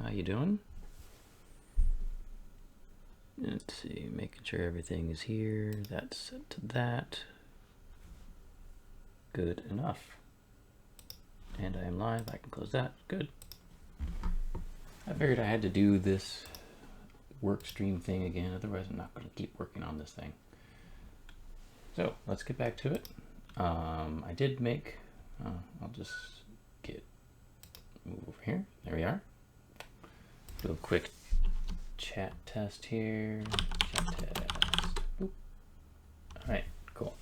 How you doing? Let's see, making sure everything is here. That's set to that. Good enough. And I am live. I can close that. Good. I figured I had to do this work stream thing again, otherwise I'm not going to keep working on this thing. So let's get back to it. I did make, I'll just move over here. There we are. Do a quick chat test here. Chat test. Boop. All right, cool.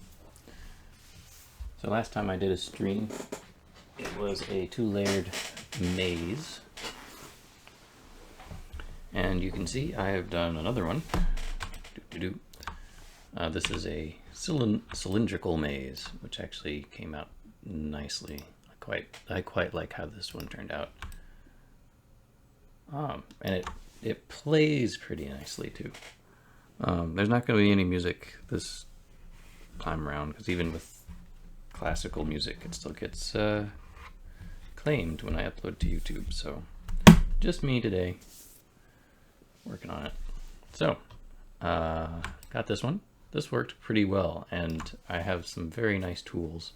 So last time I did a stream, it was a 2-layered maze. And you can see I have done another one. This is a cylindrical maze, which actually came out nicely. I quite like how this one turned out. And it plays pretty nicely too. There's not going to be any music this time around, because even with classical music, it still gets claimed when I upload to YouTube. So just me today, working on it. So got this one. This worked pretty well, and I have some very nice tools.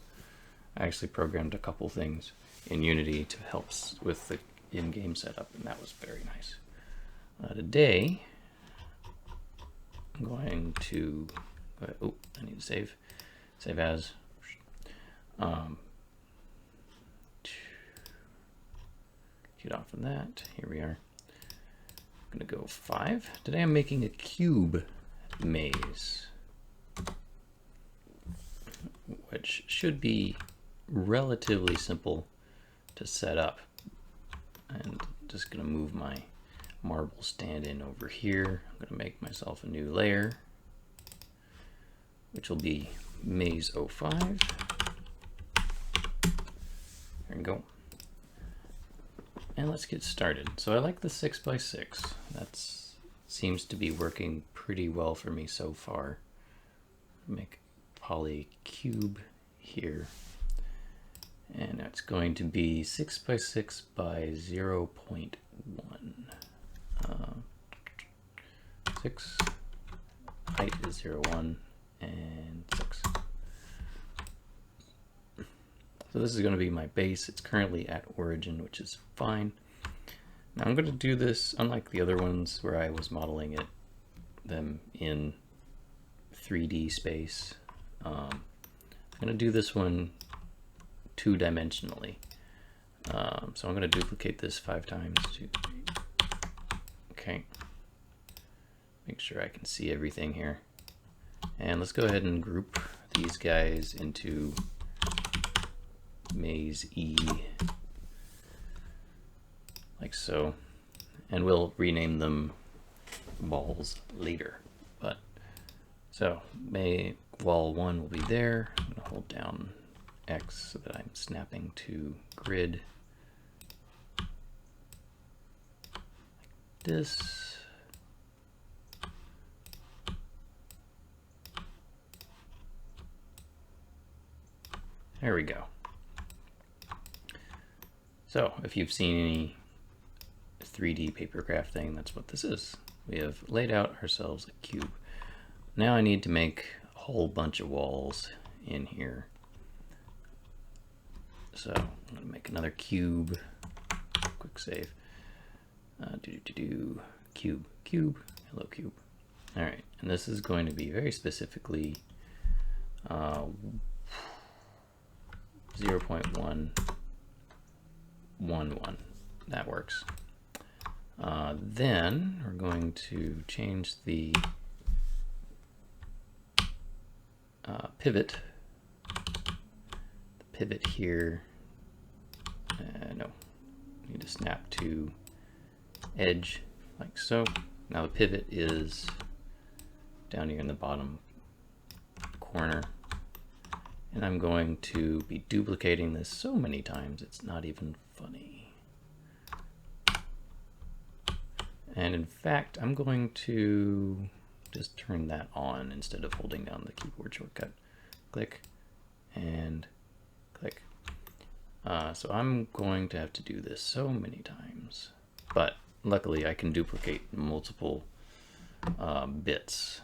I actually programmed a couple things in Unity to help with the in-game setup, and that was very nice. Today, I'm going to, oh, I need to save as. Get off of that. Here we are. I'm gonna go 5. Today I'm making a cube maze, which should be relatively simple to set up. And just gonna move my marble stand-in over here. I'm gonna make myself a new layer, which will be Maze 05. There we go. And let's get started. So I like the 6x6. That seems to be working pretty well for me so far. Make poly cube here. And that's going to be 6x6 by 0.1. 6, height is 0.1, and 6. So this is going to be my base. It's currently at origin, which is fine. Now I'm going to do this, unlike the other ones where I was modeling them in 3D space. I'm going to do this one 2-dimensionally. So I'm going to duplicate this 5 times. 2, 3. Okay. Make sure I can see everything here. And let's go ahead and group these guys into Maze E, like so. And we'll rename them walls later. But so wall 1 will be there. I'm going to hold down X so that I'm snapping to grid like this. There we go. So if you've seen any 3D paper craft thing, that's what this is. We have laid out ourselves a cube. Now I need to make a whole bunch of walls in here. So I'm going to make another cube. Quick save. Cube, hello cube. All right, and this is going to be very specifically 0.111. That works. Then we're going to change the pivot. The pivot here. No, need to snap to edge like so. Now the pivot is down here in the bottom corner. And I'm going to be duplicating this so many times it's not even funny. And in fact, I'm going to just turn that on instead of holding down the keyboard shortcut. Click and click. So I'm going to have to do this so many times, but luckily I can duplicate multiple bits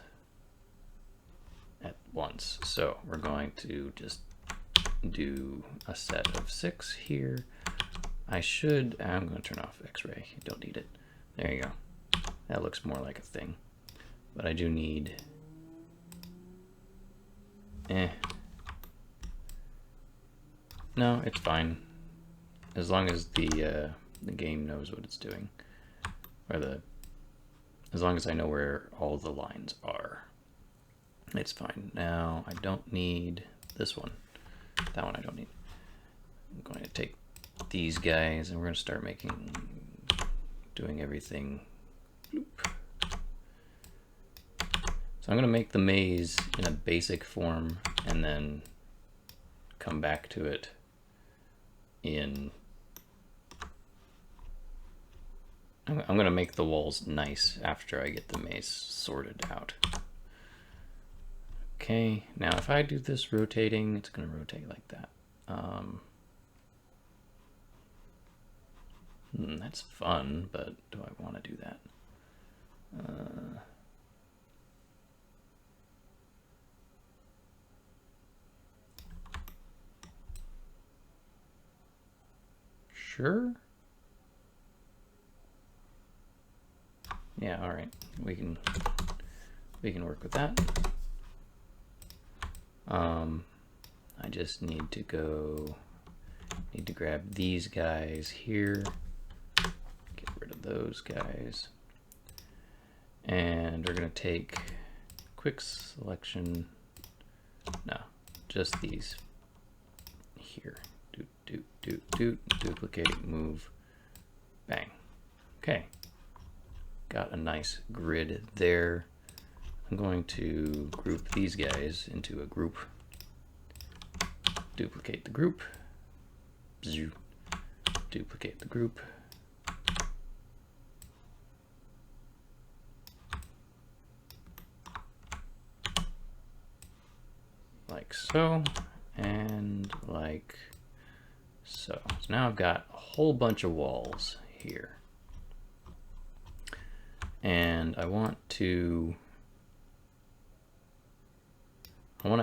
at once. So we're going to just do a set of 6 here. I'm going to turn off X-ray. You don't need it. There you go. That looks more like a thing. But I do need... No, it's fine. As long as the game knows what it's doing. As long as I know where all the lines are. It's fine. Now, I don't need this one. That one I don't need. I'm going to take these guys and we're going to start doing everything. Bloop. So I'm going to make the maze in a basic form and then come back to it in... I'm going to make the walls nice after I get the maze sorted out. Okay, now if I do this rotating, it's going to rotate like that. That's fun, but do I want to do that? Sure. Yeah, all right. We can work with that. I just need to grab these guys here, get rid of those guys, and we're gonna take quick selection, no, just these here, duplicate, move, bang. Okay, got a nice grid there. I'm going to group these guys into a group, duplicate the group, duplicate the group, like so, and like so. So now I've got a whole bunch of walls here, and I want to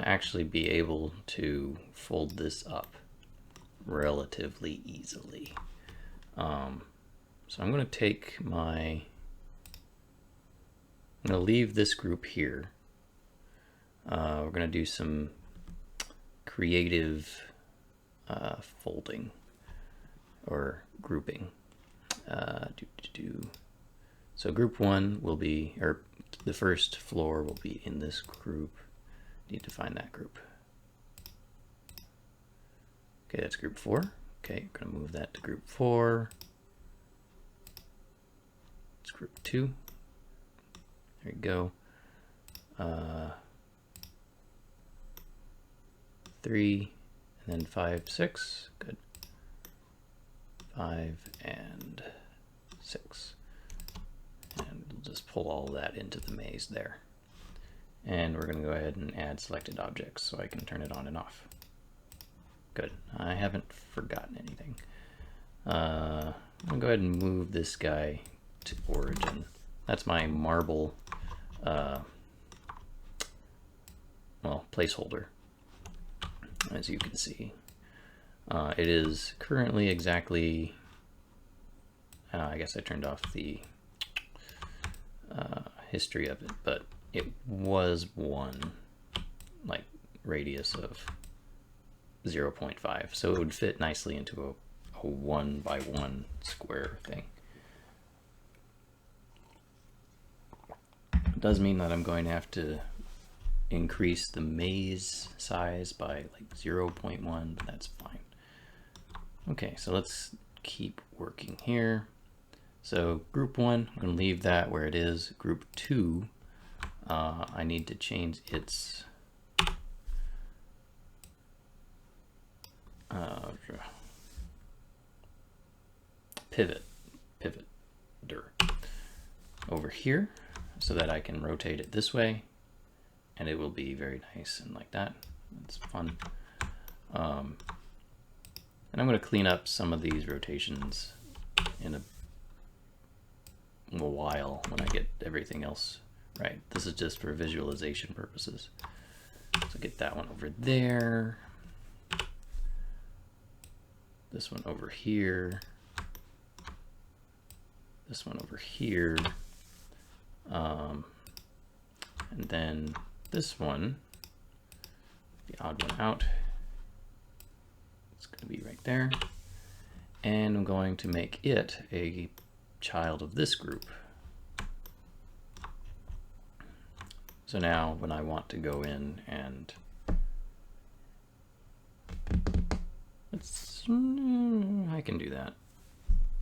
actually be able to fold this up relatively easily. So I'm going to take I'm going to leave this group here. We're going to do some creative folding or grouping. So group 1 will be, or the first floor will be in this group. Need to find that group. Okay, that's group 4. Okay, we're gonna move that to group 4. It's group 2. There you go. 3, and then 5, 6. Good. 5 and 6. And we'll just pull all that into the maze there. And we're going to go ahead and add selected objects so I can turn it on and off. Good. I haven't forgotten anything. I'm going to go ahead and move this guy to origin. That's my marble placeholder, as you can see. It is currently exactly, I guess I turned off the history of it, but it was 1 radius of 0.5, so it would fit nicely into a 1 by 1 square thing. It does mean that I'm going to have to increase the maze size by 0.1, but that's fine. Okay, so let's keep working here. So group 1, I'm going to leave that where it is. Group 2, I need to change its pivoter over here so that I can rotate it this way, and it will be very nice and like that. It's fun. And I'm going to clean up some of these rotations in while when I get everything else right. This is just for visualization purposes. So get that one over there. This one over here. This one over here. And then this one, the odd one out, it's going to be right there. And I'm going to make it a child of this group. So now when I want to go in and I can do that.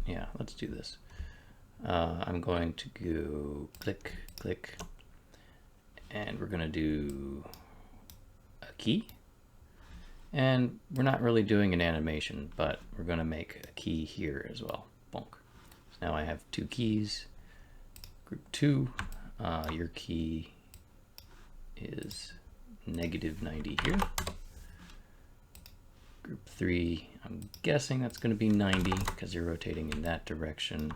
Yeah, let's do this. I'm going to go click, click, and we're going to do a key. And we're not really doing an animation, but we're going to make a key here as well. Bonk. So now I have 2 keys. Group 2, your key is -90 here. Group 3, I'm guessing that's going to be 90 because you're rotating in that direction.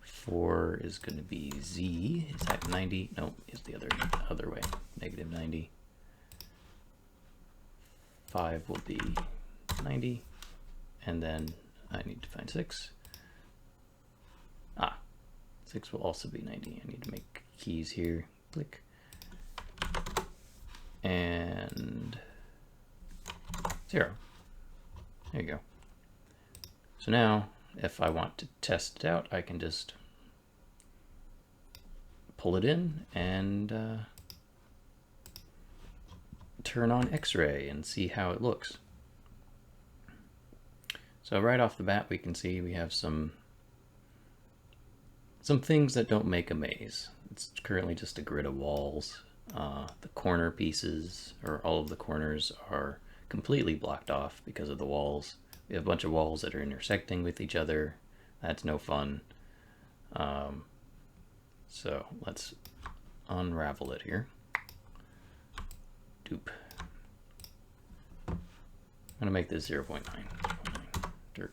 4 is going to be Z. Is that 90? No, it's the other way. -90. 5 will be 90. And then I need to find 6. 6 will also be 90. I need to make keys here. Click. And 0. There you go. So now, if I want to test it out, I can just pull it in and turn on X-ray and see how it looks. So right off the bat, we can see we have some things that don't make a maze. It's currently just a grid of walls. The corner pieces, or all of the corners, are completely blocked off because of the walls. We have a bunch of walls that are intersecting with each other. That's no fun. So let's unravel it here. Doop. I'm gonna make this 0.9. Dirt.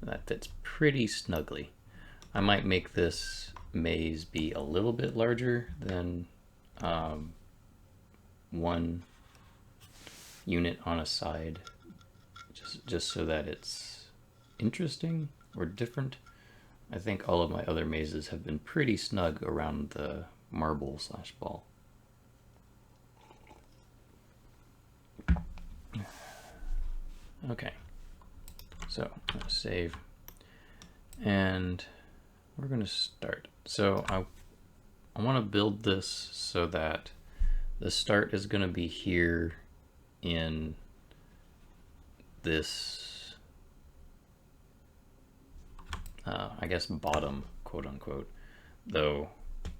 That fits pretty snugly. I might make this maze be a little bit larger than 1 unit on a side, just so that it's interesting or different. I think all of my other mazes have been pretty snug around the marble/ball. Okay, so I'm gonna save, and we're gonna start. So I want to build this so that the start is going to be here in this, I guess, bottom, quote unquote, though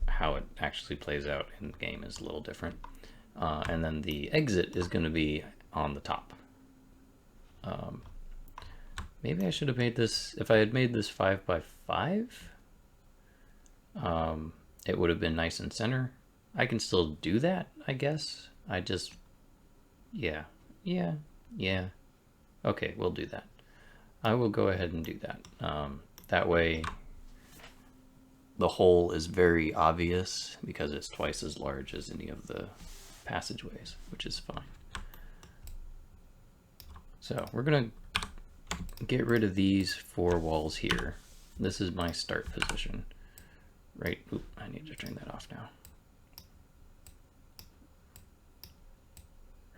how it actually plays out in the game is a little different. And then the exit is going to be on the top. Maybe I should have made this, if I had made this 5 by 5, it would have been nice and center. I can still do that, I guess. I just, yeah. Okay, we'll do that. I will go ahead and do that. That way the hole is very obvious because it's twice as large as any of the passageways, which is fine. So we're gonna get rid of these 4 walls here. This is my start position. Right, oop, I need to turn that off now.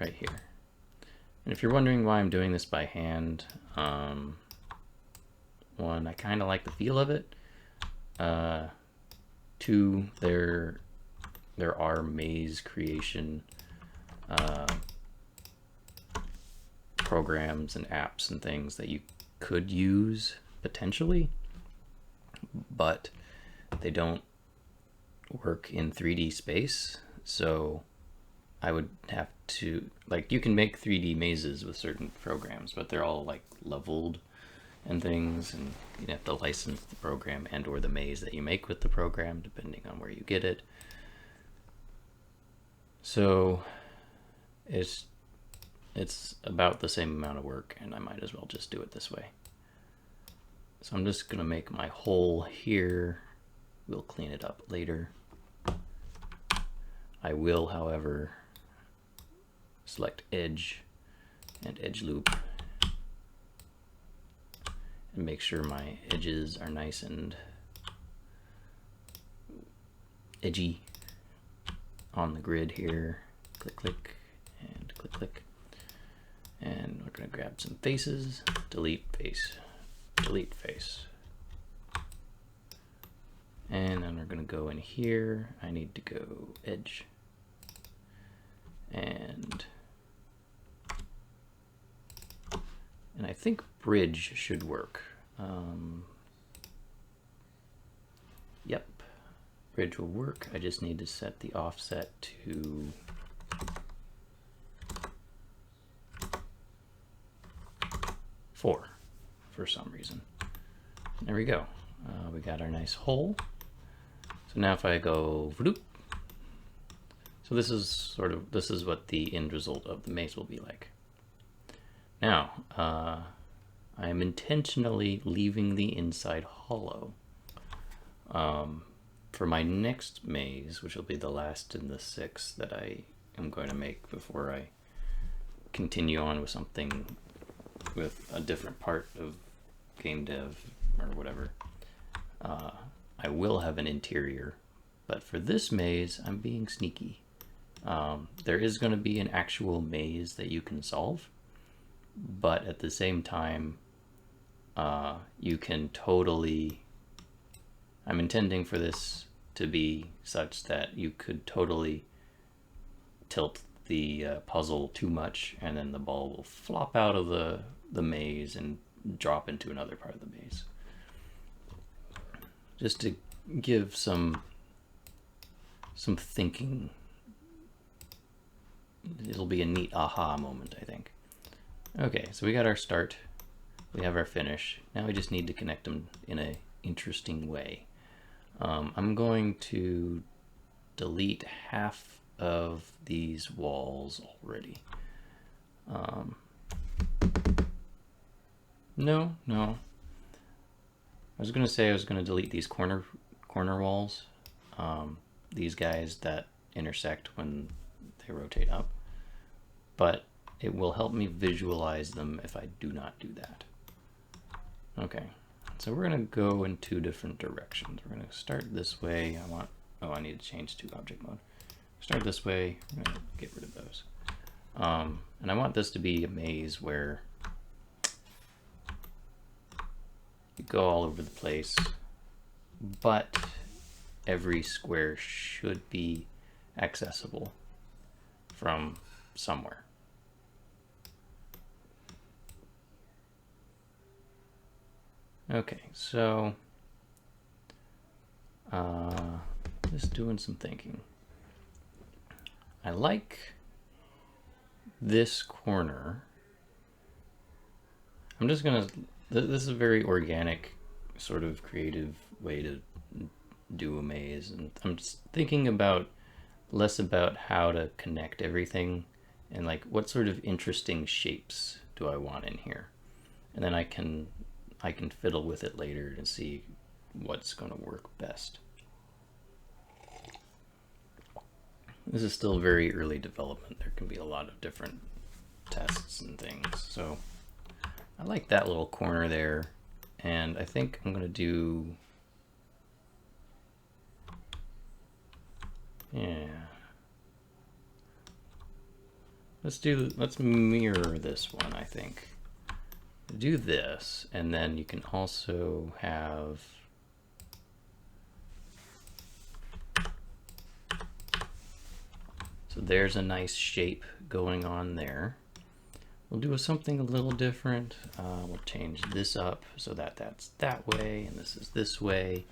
Right here. And if you're wondering why I'm doing this by hand, 1, I kind of like the feel of it. 2, there are maze creation programs and apps and things that you could use potentially, but they don't work in 3D space. So I would have to, like, you can make 3D mazes with certain programs, but they're all like leveled and things, and you have to license the program and or the maze that you make with the program depending on where you get it. So it's about the same amount of work, and I might as well just do it this way. So I'm just gonna make my hole here. We'll clean it up later. I will, however, select edge and edge loop and make sure my edges are nice and edgy on the grid here. Click, click, and click, click. And we're gonna grab some faces, delete face, delete face. And then we're gonna go in here. I need to go edge. And I think bridge should work. Yep, bridge will work. I just need to set the offset to 4 for some reason. There we go. We got our nice hole. So now if I go vloop, so this is what the end result of the maze will be like. Now, I am intentionally leaving the inside hollow. For my next maze, which will be the last in the 6 that I am going to make before I continue on with something with a different part of game dev or whatever, I will have an interior. But for this maze, I'm being sneaky. There is going to be an actual maze that you can solve, but at the same time, you can totally... I'm intending for this to be such that you could totally tilt the puzzle too much, and then the ball will flop out of the maze and drop into another part of the maze. Just to give some thinking. It'll be a neat aha moment, I think. Okay, so we got our start. We have our finish. Now we just need to connect them in an interesting way. I'm going to delete half of these walls already. No. I was going to say I was going to delete these corner walls. These guys that intersect when they rotate up. But it will help me visualize them if I do not do that. Okay, so we're going to go in 2 different directions. We're going to start this way. I need to change to object mode. Start this way. I'm going to get rid of those. And I want this to be a maze where you go all over the place, but every square should be accessible from somewhere. Okay, so just doing some thinking. I like this corner. I'm just gonna, this is a very organic, sort of creative way to do a maze, and I'm just thinking about less about how to connect everything and like what sort of interesting shapes do I want in here, and then I can fiddle with it later and see what's going to work best. This is still very early development. There can be a lot of different tests and things. So I like that little corner there, and I think I'm going to do, yeah, let's mirror this one, I think. Do this, and then you can also have so there's a nice shape going on there. We'll do something a little different. We'll change this up so that that's that way and this is this way,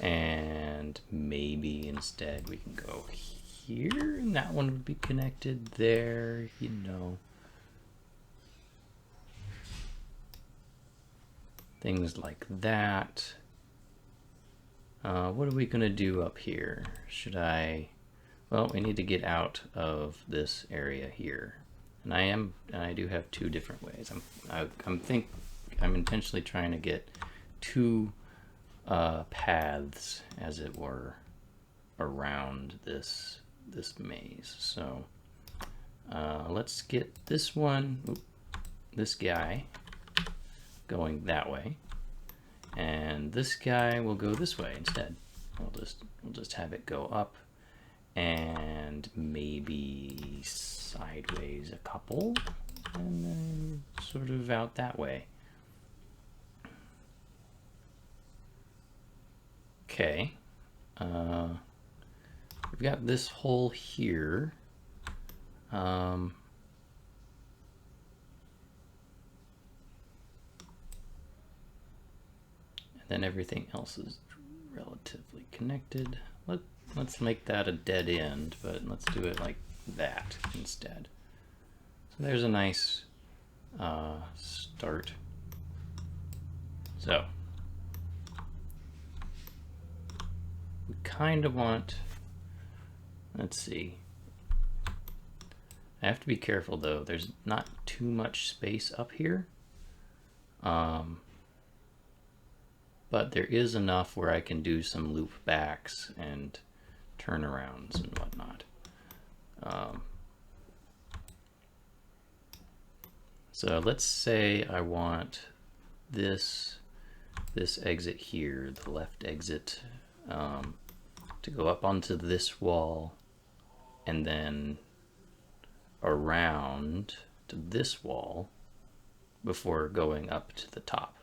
and maybe instead we can go here and that one would be connected there, you know. Things like that. What are we gonna do up here? Well, we need to get out of this area here. And I do have 2 different ways. I'm intentionally trying to get two paths, as it were, around this maze. So let's get this one, this guy, going that way, and this guy will go this way instead. We'll just have it go up and maybe sideways a couple, and then sort of out that way. Okay. We've got this hole here. And then everything else is relatively connected. Let's make that a dead end, but let's do it like that instead. So there's a nice start. So we kind of want, let's see. I have to be careful though. There's not too much space up here. But there is enough where I can do some loop backs and turnarounds and whatnot. So let's say I want this exit here, the left exit, to go up onto this wall and then around to this wall before going up to the top.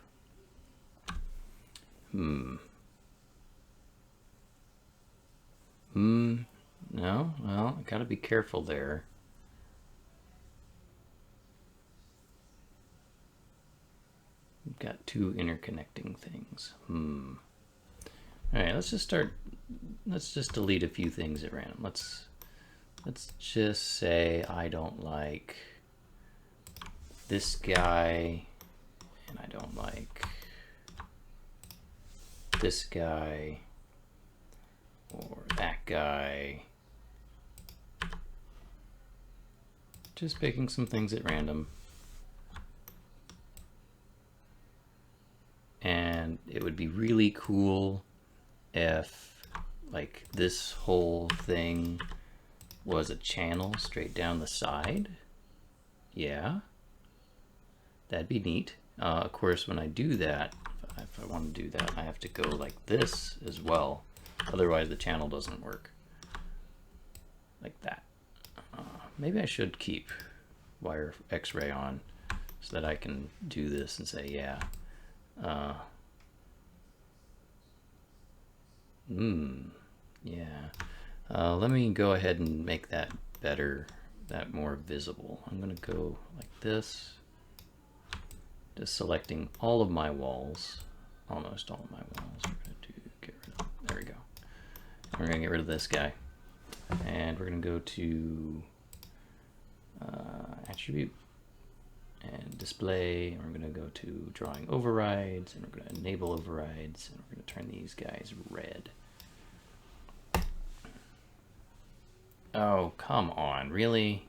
No, well, I gotta be careful there. We've got two interconnecting things. Alright, let's just delete a few things at random. Let's just say I don't like this guy, and I don't like this guy, or that guy. Just picking some things at random. And it would be really cool if, like, this whole thing was a channel straight down the side. Yeah, that'd be neat. Of course, when I do that, if I want to do that, I have to go like this as well. Otherwise, the channel doesn't work. Like that. Maybe I should keep wire X-ray on so that I can do this and say, yeah. Yeah. Let me go ahead and make that better, that more visible. I'm going to go like this. Just selecting all of my walls, almost all of my walls. We're going to get rid of, there we go. We're going to get rid of this guy. And we're going to go to attribute and display, and we're going to go to drawing overrides, and we're going to enable overrides, and we're going to turn these guys red. Oh, come on, really?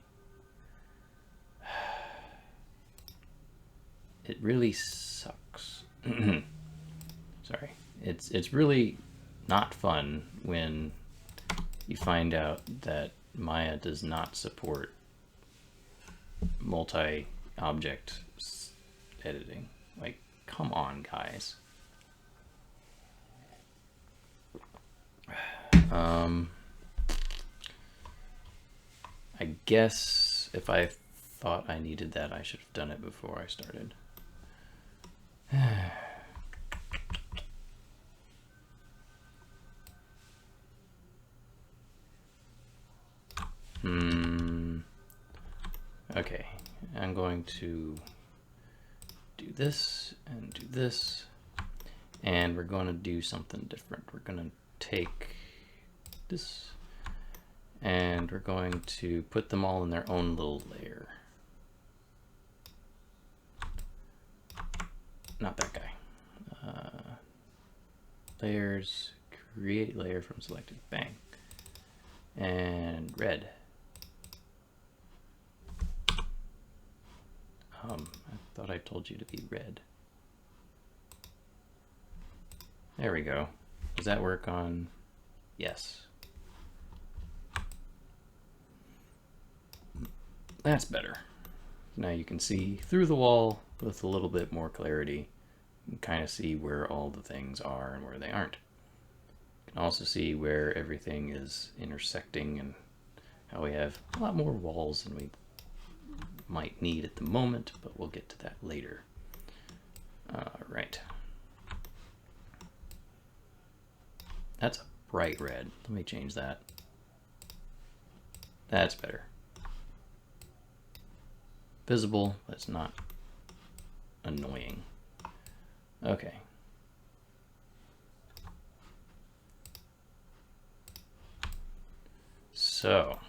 It really sucks. Sorry. It's really not fun when you find out that Maya does not support multi-object editing. Like, come on, guys. I guess if I thought I needed that, I should have done it before I started. Okay, I'm going to do this and do this, and we're going to do something different. We're going to take this and we're going to put them all in their own little layer. Not that guy. Layers, create layer from selected, bang. And red. I thought I told you to be red. There we go. Does that work on? Yes. That's better. Now you can see through the wall with a little bit more clarity. You can kind of see where all the things are and where they aren't. You can also see where everything is intersecting and how we have a lot more walls than we might need at the moment, but we'll get to that later. Right. That's a bright red. Let me change that. That's better. Visible, that's not annoying. Okay. So,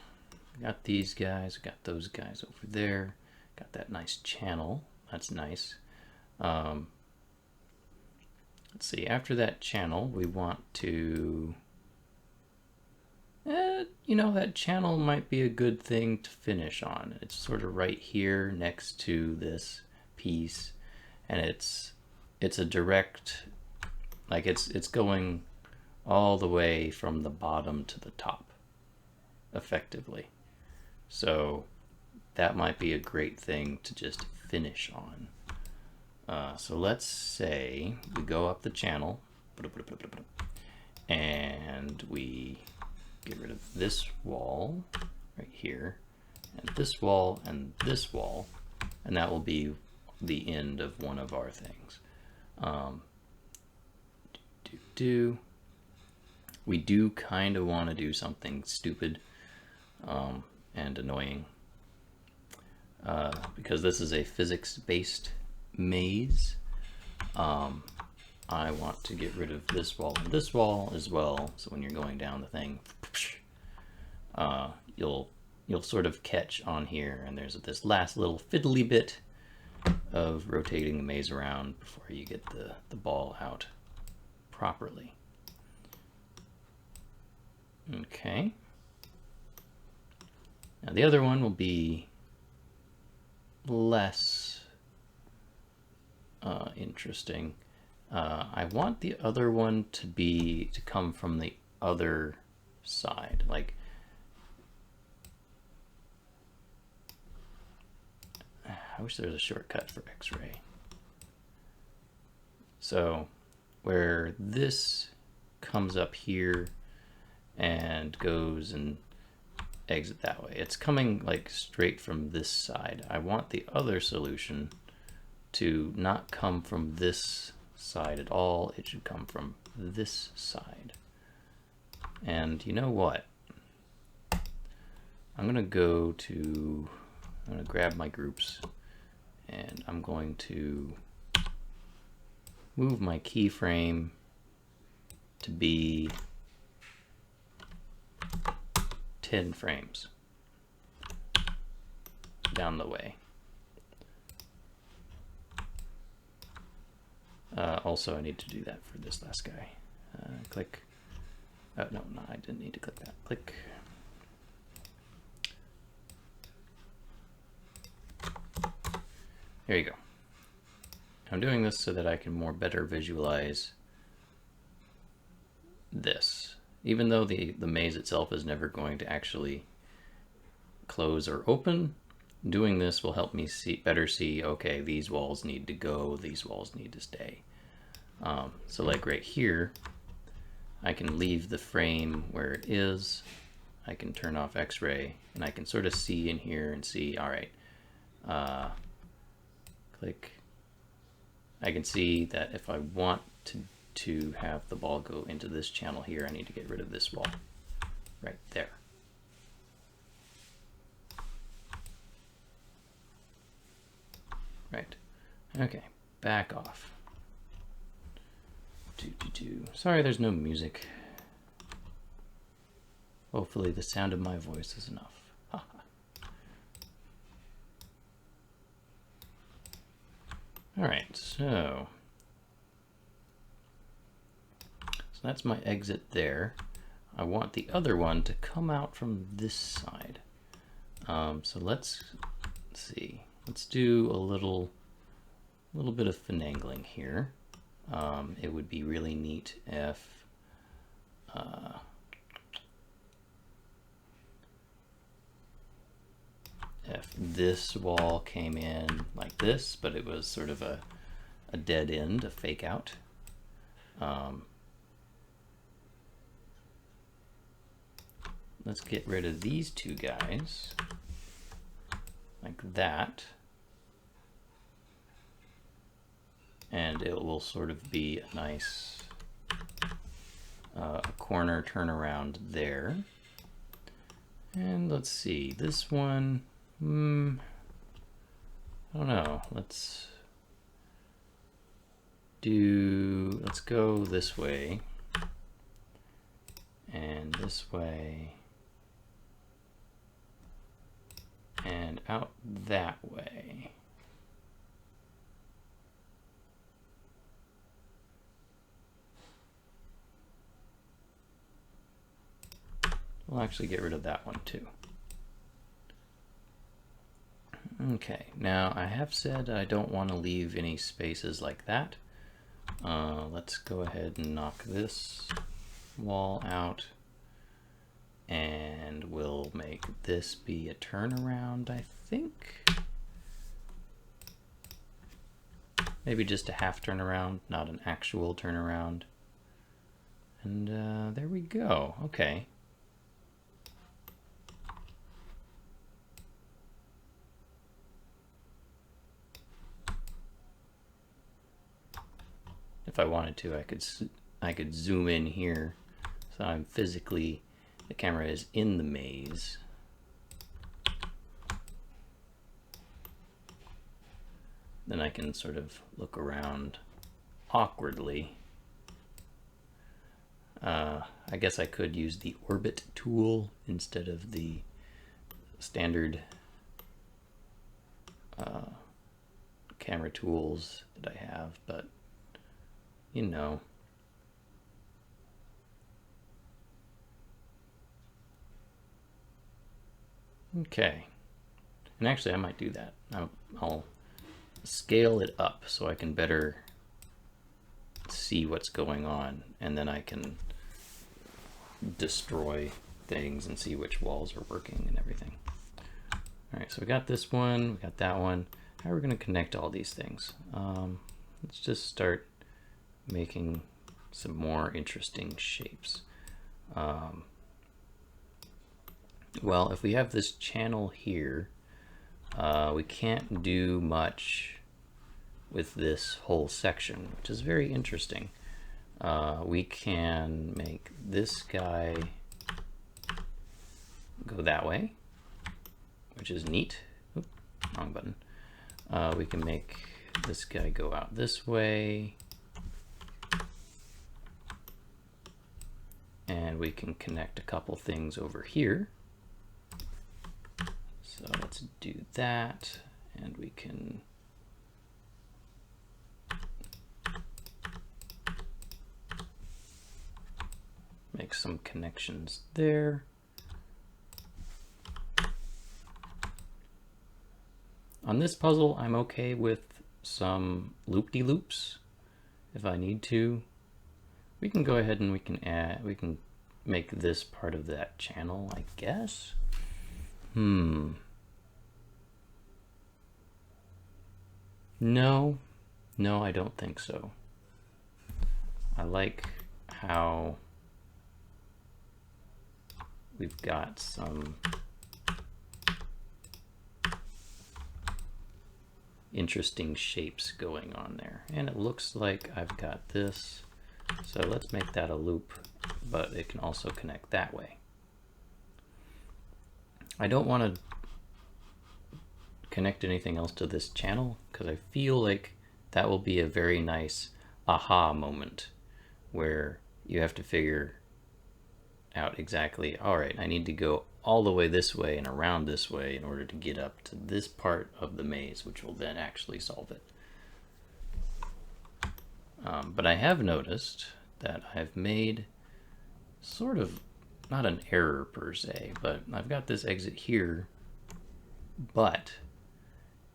got these guys, got those guys over there, got that nice channel. That's nice. Let's see, after that channel, we want to, you know, that channel might be a good thing to finish on. It's sort of right here next to this piece, and it's a direct, like it's going all the way from the bottom to the top, effectively. So that might be a great thing to just finish on. So let's say we go up the channel and we get rid of this wall right here and this wall and this wall, and that will be the end of one of our things. We do kind of want to do something stupid and annoying because this is a physics-based maze. I want to get rid of this wall and this wall as well, so when you're going down the thing, you'll sort of catch on here, and there's this last little fiddly bit of rotating the maze around before you get the ball out properly. Okay. Now the other one will be less interesting. I want the other one to come from the other side. Like, I wish there was a shortcut for X-ray. So where this comes up here and goes and exit that way, it's coming like straight from this side. I want the other solution to not come from this side at all. It should come from this side. And you know what? I'm gonna grab my groups, and I'm going to move my keyframe to be 10 frames down the way. Also, I need to do that for this last guy. Click. Oh, no, I didn't need to click that. Click. There you go. I'm doing this so that I can better visualize this. Even though the maze itself is never going to actually close or open, doing this will help me better see, okay, these walls need to go, these walls need to stay. So like right here, I can leave the frame where it is, I can turn off X-ray, and I can sort of see in here and see, all right, click. I can see that if I want to have the ball go into this channel here, I need to get rid of this wall right there. Right. Okay, back off. Sorry there's no music. Hopefully the sound of my voice is enough. Alright, so that's my exit there. I want the other one to come out from this side. So let's see. Let's do a little bit of finagling here. It would be really neat if this wall came in like this, but it was sort of a dead end, a fake out. Let's get rid of these two guys like that, and it will sort of be a nice corner turnaround there. And let's see, this one, I don't know, let's go this way and this way and out that way. We'll actually get rid of that one too. Okay, now I have said I don't want to leave any spaces like that. Let's go ahead and knock this wall out, and we'll make this be a turnaround, I think. Maybe just a half turnaround, not an actual turnaround. And there we go. Okay. If I wanted to, I could zoom in here, so I'm physically, the camera is in the maze. Then I can sort of look around awkwardly. I guess I could use the orbit tool instead of the standard camera tools that I have, but you know. Okay, and actually I might do that. I'll scale it up so I can better see what's going on, and then I can destroy things and see which walls are working and everything. All right, so we got this one, we got that one. How are we going to connect all these things? Let's just start making some more interesting shapes. Well, if we have this channel here, we can't do much with this whole section, which is very interesting. We can make this guy go that way, which is neat. Oop, wrong button. We can make this guy go out this way. And we can connect a couple things over here. So let's do that, and we can make some connections there. On this puzzle, I'm okay with some loop-de-loops if I need to. We can go ahead and we can make this part of that channel, I guess. No, I don't think so. I like how we've got some interesting shapes going on there. And it looks like I've got this. So let's make that a loop, but it can also connect that way. I don't want to connect anything else to this channel because I feel like that will be a very nice aha moment where you have to figure out exactly, all right, I need to go all the way this way and around this way in order to get up to this part of the maze, which will then actually solve it. But I have noticed that I've made sort of, not an error per se, but I've got this exit here, but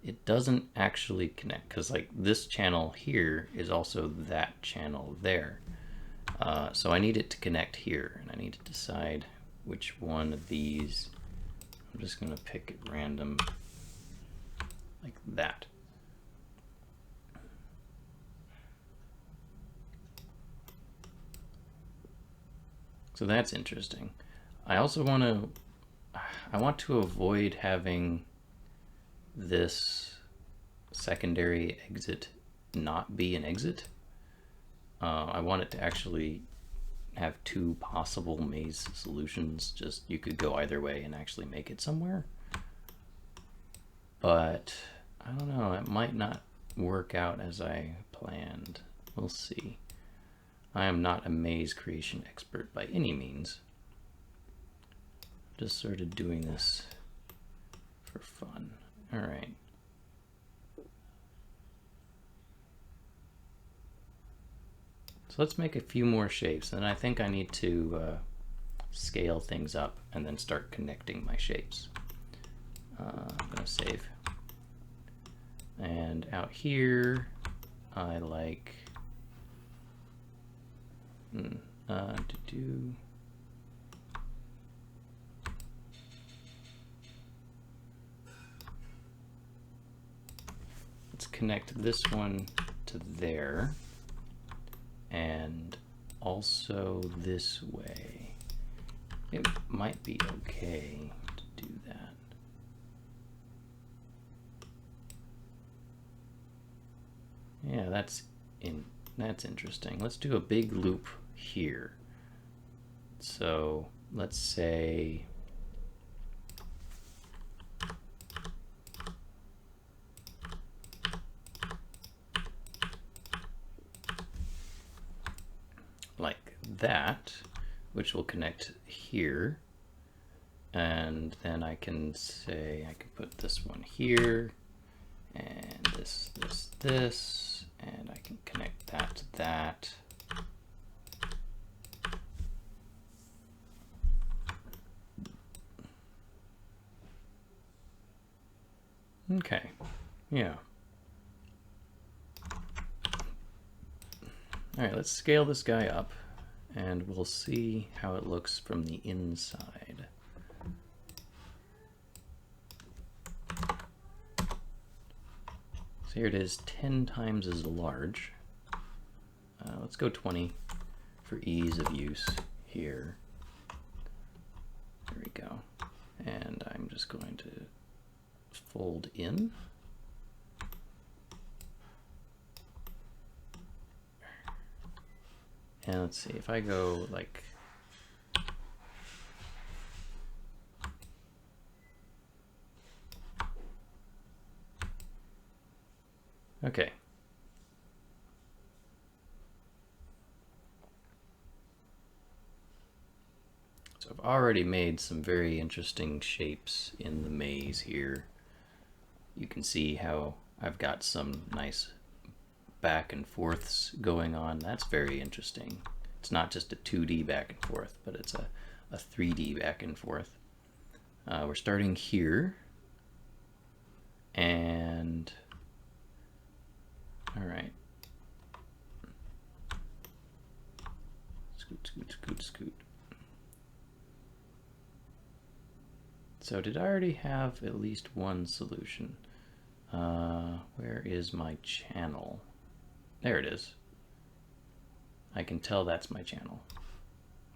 it doesn't actually connect, because like this channel here is also that channel there. So I need it to connect here, and I need to decide which one of these. I'm just going to pick at random, like that. So that's interesting. I also want to avoid having this secondary exit not be an exit. I want it to actually have two possible maze solutions. Just you could go either way and actually make it somewhere. But I don't know, it might not work out as I planned. We'll see. I am not a maze creation expert by any means. Just sort of doing this for fun. All right. So let's make a few more shapes, and I think I need to scale things up and then start connecting my shapes. I'm gonna save. And out here, I like to do let's connect this one to there, and also this way. It might be okay to do that. Yeah, that's interesting. Let's do a big loop here. So let's say like that, which will connect here. And then I can say, I can put this one here, and this, and I can connect that to that. Okay, yeah. All right, let's scale this guy up, and we'll see how it looks from the inside. So here it is, 10 times as large. Let's go 20 for ease of use here. There we go. And I'm just going to fold in. And let's see, if I go like okay. So I've already made some very interesting shapes in the maze here. You can see how I've got some nice back and forths going on. That's very interesting. It's not just a 2D back and forth, but it's a 3D back and forth. We're starting here, and all right. Scoot, scoot, scoot, scoot. So did I already have at least one solution? Where is my channel? There it is. I can tell that's my channel.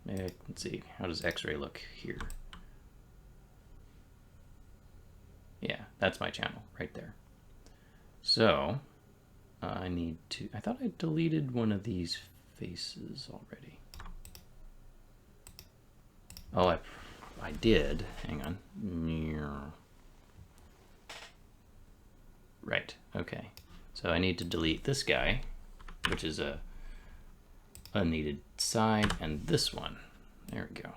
Maybe I can see, how does X-ray look here? Yeah, that's my channel right there. So I need to, I thought I deleted one of these faces already. Oh, I did. Hang on. Right, okay. So I need to delete this guy, which is a unneeded side, and this one. There we go.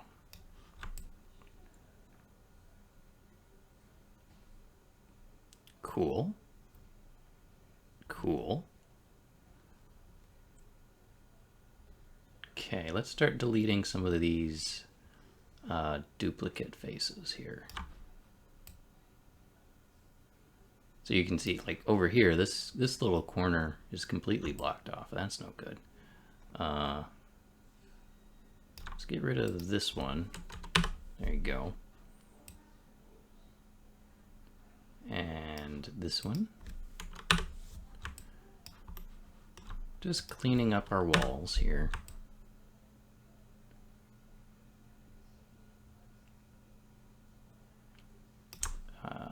Cool. Cool. Okay, let's start deleting some of these duplicate faces here. So you can see, like over here, this little corner is completely blocked off. That's no good. Let's get rid of this one. There you go. And this one. Just cleaning up our walls here.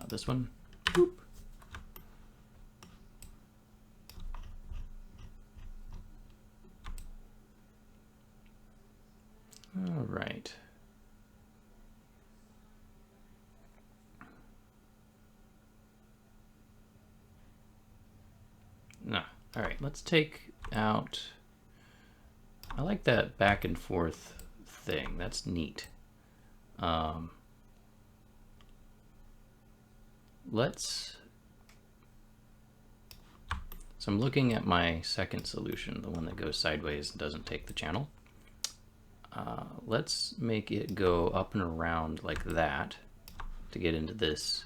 This one. Boop. All right. No. All right, let's take out, I like that back and forth thing. That's neat. So I'm looking at my second solution, the one that goes sideways and doesn't take the channel. Let's make it go up and around like that to get into this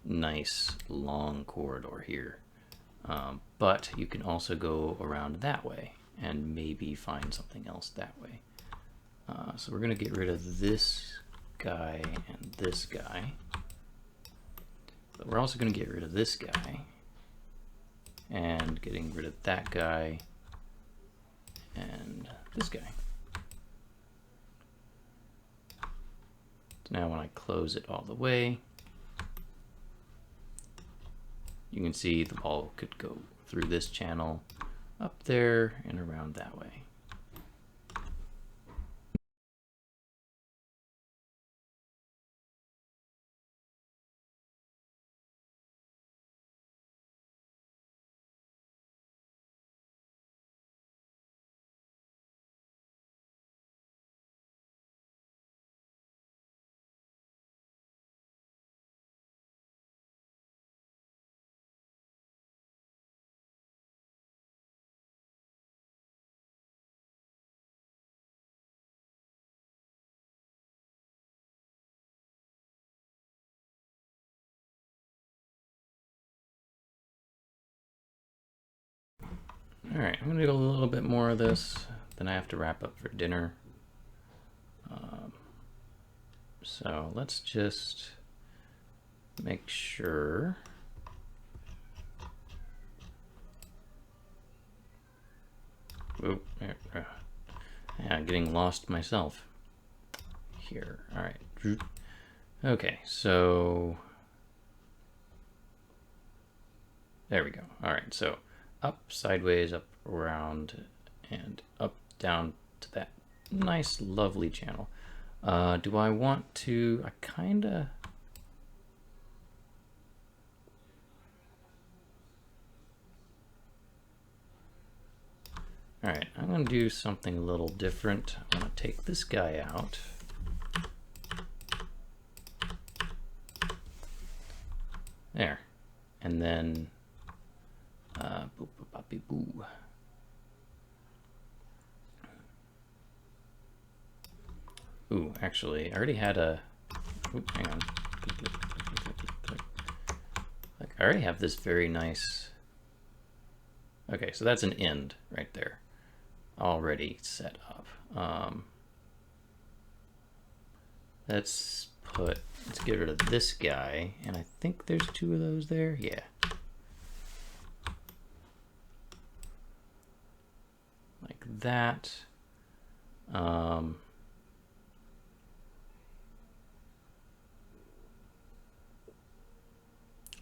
nice long corridor here. But you can also go around that way and maybe find something else that way. So we're going to get rid of this guy and this guy. But we're also going to get rid of this guy and getting rid of that guy and this guy. So now when I close it all the way, you can see the ball could go through this channel, up there, and around that way. All right, I'm gonna do a little bit more of this, then I have to wrap up for dinner. So let's just make sure. Oop, yeah, I'm getting lost myself here. All right. Okay, so there we go. All right, so up, sideways, up, around, and up, down to that nice, lovely channel. Do I want to, I kinda, all right, I'm gonna do something a little different. I'm gonna take this guy out. There, and then, boop, boop, boppy, boo. Ooh, actually, I already had a, oops, hang on. Like, I already have this very nice, okay, so that's an end right there, already set up. Let's get rid of this guy, and I think there's two of those there, yeah. Like that.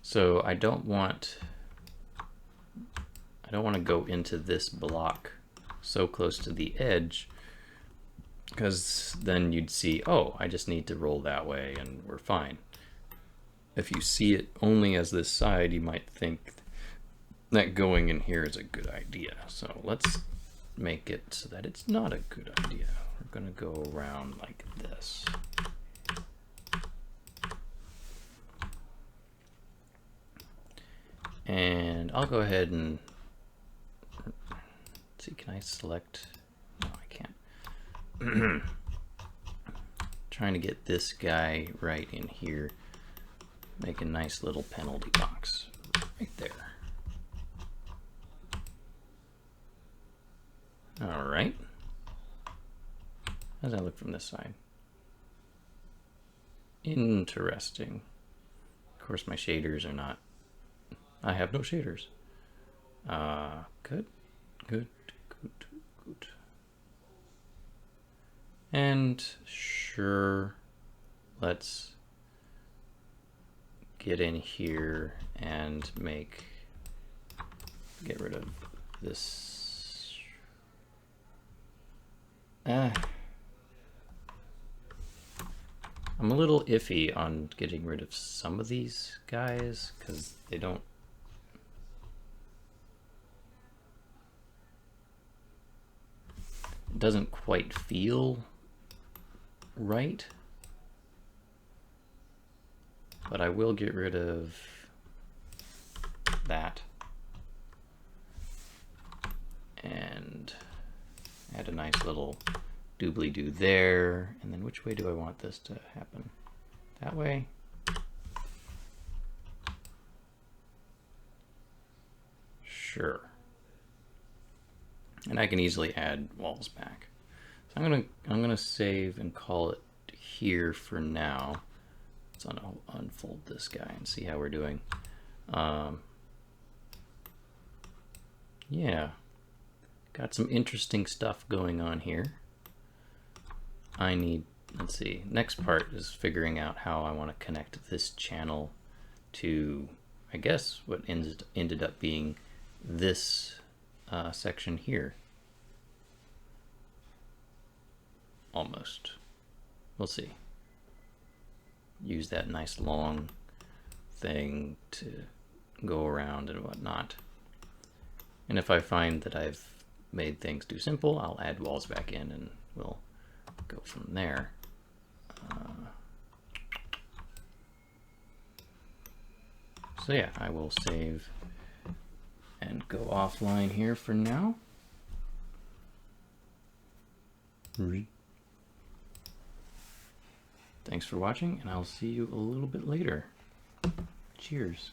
So I don't want to go into this block so close to the edge, because then you'd see, oh, I just need to roll that way and we're fine. If you see it only as this side, you might think that going in here is a good idea. So let's make it so that it's not a good idea. We're going to go around like this. And I'll go ahead and see, can I select? No, I can't. Trying to get this guy right in here. Make a nice little penalty box. Right there. All right. How does that look from this side? Interesting. Of course, my shaders are not. I have no shaders. Good, good, good, good. And sure, let's get in here and get rid of this. I'm a little iffy on getting rid of some of these guys because they don't. It doesn't quite feel right. But I will get rid of that and add a nice little doobly-doo there. And then which way do I want this to happen? That way? Sure. And I can easily add walls back. So I'm gonna save and call it here for now. Let's unfold this guy and see how we're doing. Yeah, got some interesting stuff going on here. Let's see, next part is figuring out how I want to connect this channel to, I guess, what ended up being this section here. Almost. We'll see. Use that nice long thing to go around and whatnot. And if I find that I've made things too simple, I'll add walls back in and we'll go from there. So yeah, I will save and go offline here for now. Thanks for watching, and I'll see you a little bit later. Cheers.